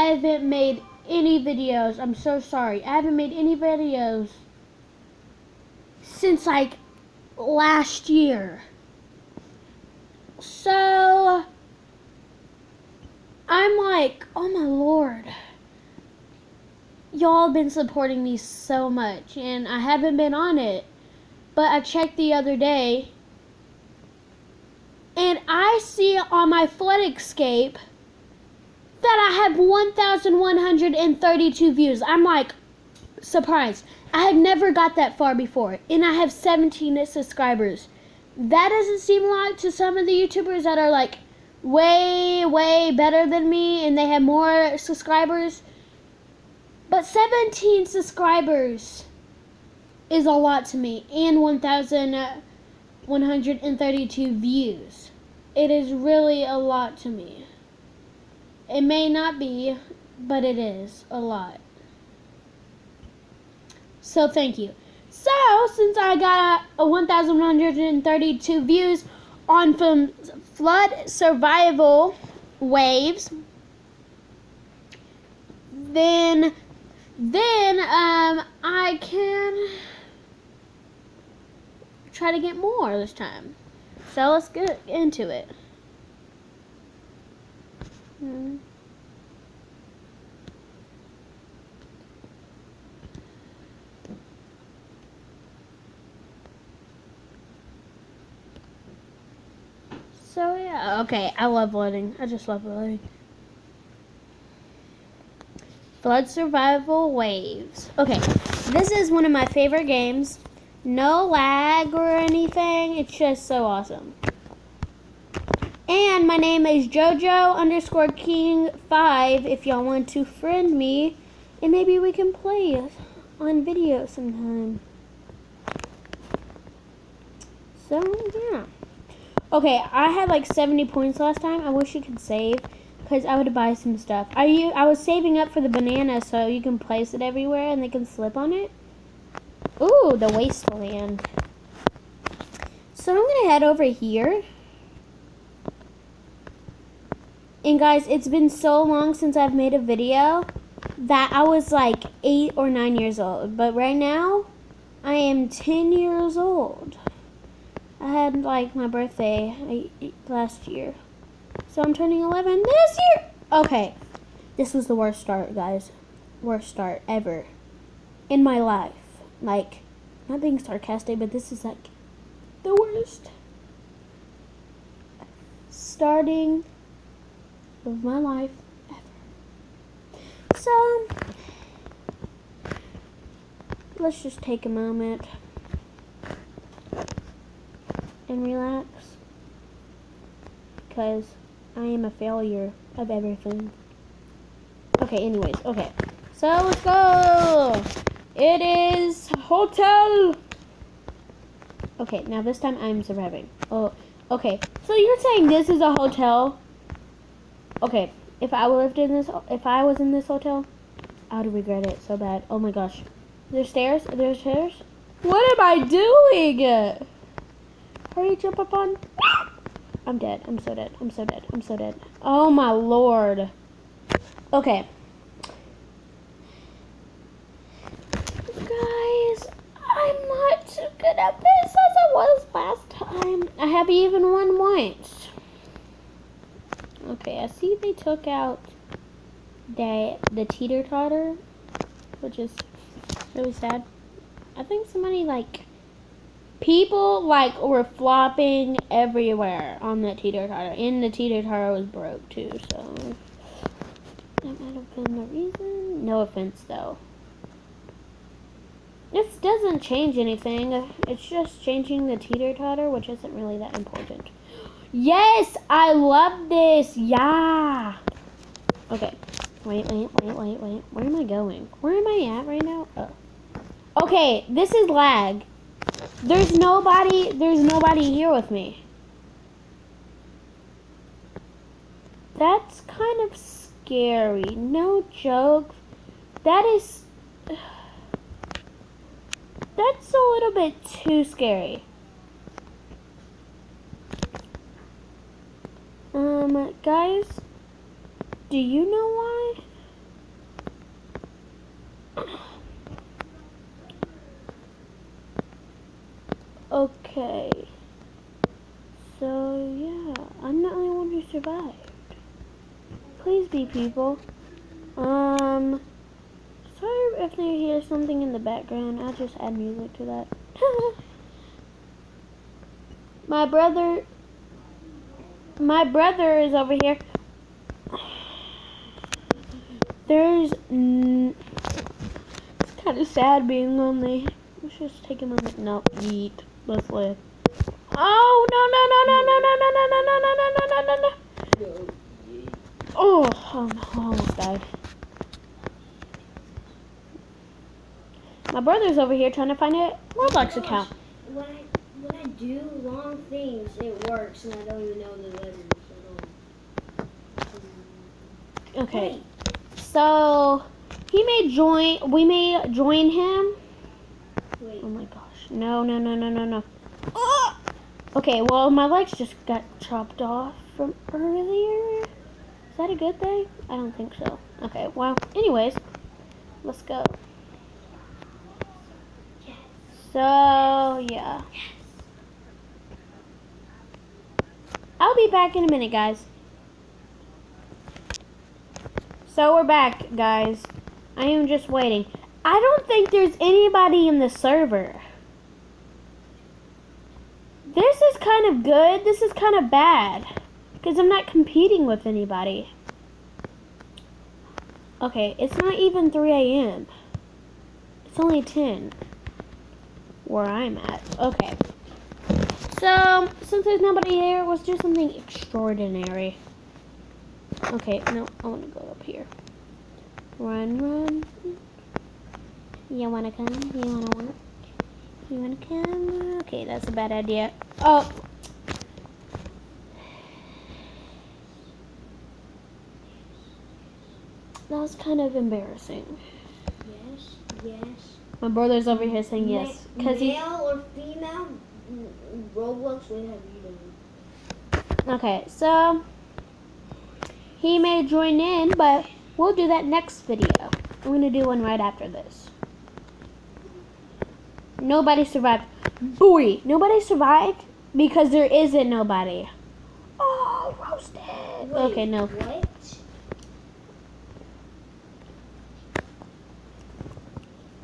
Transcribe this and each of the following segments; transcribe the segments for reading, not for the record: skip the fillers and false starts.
haven't made any videos. I'm so sorry. I haven't made any videos since like last year. So I'm like, oh my Lord. Y'all have been supporting me so much and I haven't been on it. But I checked the other day and I see on my flood escape that I have 1,132 views. I'm like surprised. I have never got that far before. And I have 17 subscribers. That doesn't seem like to some of the YouTubers that are like way, way better than me and they have more subscribers. But 17 subscribers is a lot to me. And 1,132 views. It is really a lot to me. It may not be, but it is a lot. So thank you. So since I got 1,132 views on from flood survival waves, then I can try to get more this time. So let's get into it. So yeah, okay, I love loading. I just love loading. Flood survival waves. Okay, this is one of my favorite games. No lag or anything. It's just so awesome. And my name is JoJo_King5 if y'all want to friend me. And maybe we can play on video sometime. So, yeah. Okay, I had like 70 points last time. I wish you could save because I would buy some stuff. I was saving up for the banana so you can place it everywhere and they can slip on it. Ooh, the wasteland. So I'm going to head over here. And guys, it's been so long since I've made a video that I was like 8 or 9 years old. But right now, I am 10 years old. I had like my birthday last year. So I'm turning 11 this year. Okay. This was the worst start, guys. Worst start ever in my life. Like, not being sarcastic, but this is like the worst starting of my life ever. So, let's just take a moment and relax, because I am a failure of everything. Okay, anyways, okay. So, let's go! It is hotel! Okay, now this time I'm surviving. Oh, okay. So you're saying this is a hotel? Okay, if I was in this hotel, I would regret it so bad. Oh my gosh. There's stairs? There's stairs? What am I doing? Hurry, jump up on. I'm dead. I'm so dead. I'm so dead. I'm so dead. Oh my Lord. Okay. Guys, I'm not too good at this as I was last time. I have even won once. Okay, I see they took out the teeter-totter, which is really sad. I think somebody people were flopping everywhere on that teeter-totter, and the teeter-totter was broke too, so that might have been the reason. No offense though. This doesn't change anything. It's just changing the teeter-totter, which isn't really that important. Yes, I love this. Yeah. Okay. Wait. Where am I going? Where am I at right now? Oh. Okay, this is lag. There's nobody here with me. That's kind of scary. No joke. That's a little bit too scary. Guys, do you know why? survived. Please be people. Sorry if they hear something in the background. I'll just add music to that. My brother is over here. It's kind of sad being lonely. Let's just take a moment. No, eat. Let's live. Oh no no no no no no no no no no no no no no. Oh, I almost died. My brother's over here trying to find a Roblox account. When I do wrong things, it works, and I don't even know the letters. Okay, so he may join. We may join him. Wait. Oh my gosh! No no no no no no. Oh! Okay, well my legs just got chopped off from earlier. Is that a good thing? I don't think so. Okay, well, anyways, let's go. Yes. So, yeah. Yes. I'll be back in a minute, guys. So, we're back, guys. I am just waiting. I don't think there's anybody in the server. This is kind of good. This is kind of bad. Because I'm not competing with anybody. Okay, it's not even 3 a.m. It's only 10. Where I'm at. Okay. So, since there's nobody here, let's do something extraordinary. Okay, no, I want to go up here. Run, run. You wanna come? You wanna come? Okay, that's a bad idea. Oh. That was kind of embarrassing. Yes, yes. My brother's over here saying yes. Male or female, Roblox would have you done. Okay, so he may join in, but we'll do that next video. I'm gonna do one right after this. Nobody survived. Boy, nobody survived because there isn't nobody. Oh, roasted. Wait, okay, no. What?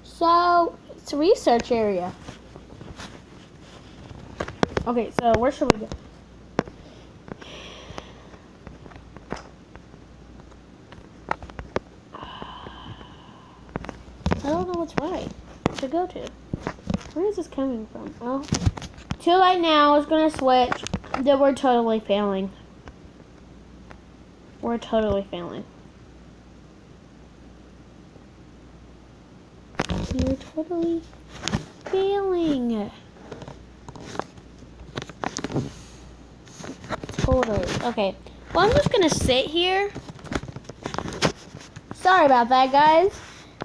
So, it's a research area. Okay, so where should we go? I don't know what's right to go to. Where is this coming from? Oh. Too late now. It's going to switch. Then we're totally failing. We're totally failing. You're totally failing. Totally. Okay. Well, I'm just going to sit here. Sorry about that, guys.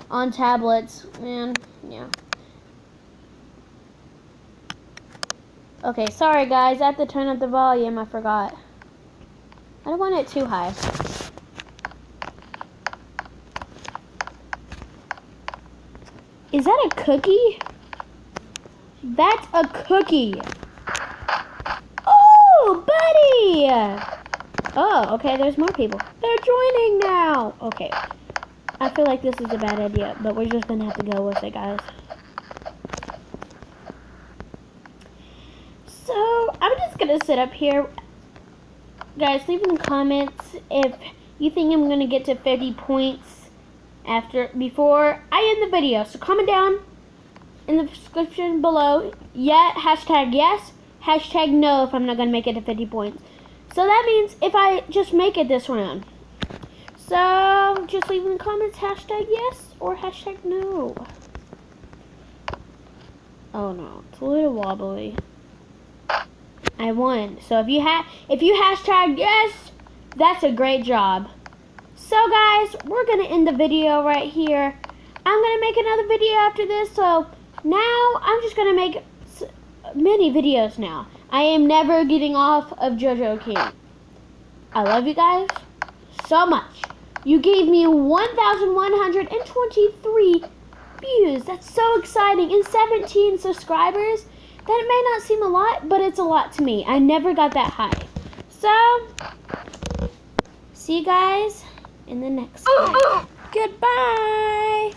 On tablets. And, yeah. Okay, sorry, guys. I have to turn up the volume. I forgot. I don't want it too high. Is that a cookie? That's a cookie. Oh, buddy! Oh, okay, there's more people. They're joining now. Okay. I feel like this is a bad idea, but we're just going to have to go with it, guys. So, I'm just going to sit up here. Guys, leave in the comments if you think I'm going to get to 50 points before I end the video. So comment down in the description below. Yeah, hashtag yes, hashtag no if I'm not going to make it to 50 points. So that means if I just make it this round. So just leave in the comments hashtag yes or hashtag no. Oh no, it's a little wobbly. I won. So if you hashtag yes, that's a great job. So guys, we're going to end the video right here. I'm going to make another video after this. So now I'm just going to make many videos now. I am never getting off of JoJo King. I love you guys so much. You gave me 1,123 views. That's so exciting. And 17 subscribers. That may not seem a lot, but it's a lot to me. I never got that high. So see you guys in the next one. Goodbye.